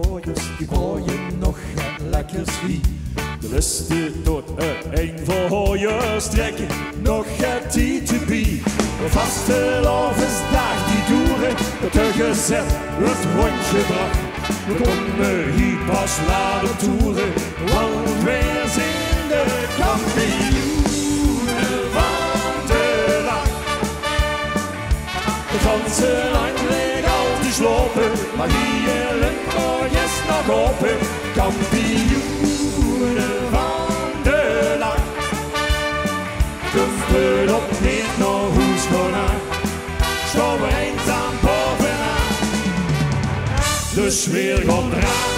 gooiers, die gooien nog het lekker schiet. De listen tot het eind voor hooiers trekken nog het TTB. De vaste lovensdag die doeren, dat er gezet het rondje bracht. We konden hier pas laten toeren, want wij zijn de kampioenen van de dag. De ganse land ligt al te slopen, maar hier Limburg is nog open. Kampioenen van de dag. Kumpen op niet naar huis gaan aan, staan we eenzaam bovenaan. De sfeer gaat eraan.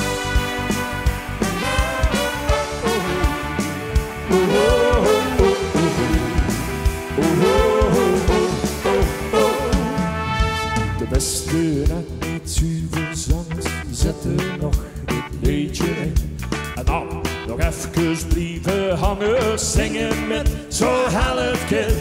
De beste en niet zuiver zand zetten nog dit liedje in. En dan nog even blijven hangen, zingen met zo'n half keer.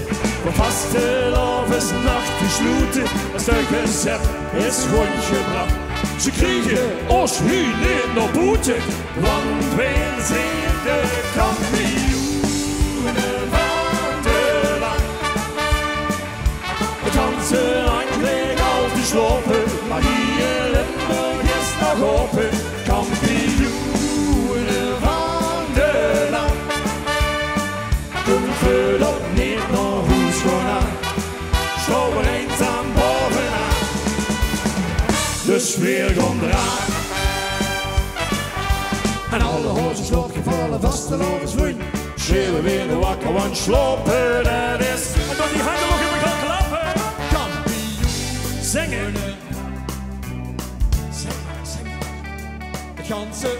Voor vaste lovensnacht gesloten, als er gezet is rondgebracht. Ze kregen ons hier niet naar boete, want wij zijn de kampioenen van de dag. Het ganse land ligt al te slopen, maar hier Limburg is nog open. Kampioenen van de dag. Kumpen op niet naar huis gaan aan, staan we eenzaam bovenaan. De sfeer gaat eraan. En alle horens loopgevallen, vaste lovensvloeien. Schreeuwen weer de wakker, want slopen dat is. En dan die handen nog even gaan klappen. Kampioen. Zingen. Zing maar, zing maar. Het ganse.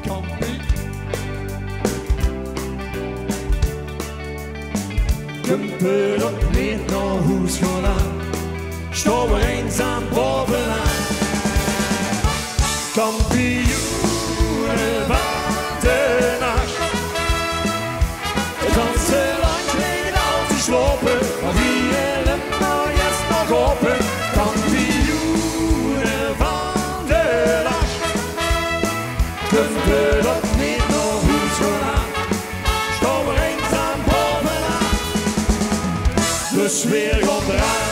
Kampioen. Kumpen op niet naar huis gaan aan, staan we eenzaam bovenaan. Kampioenen van de nacht. Het ganse land ligt al te slopen, maar hier Limburg is nog open. Kampioenen van de nacht. Kumpen op niet naar huis gaan aan, staan we eenzaam bovenaan. De sfeer gaat eraan.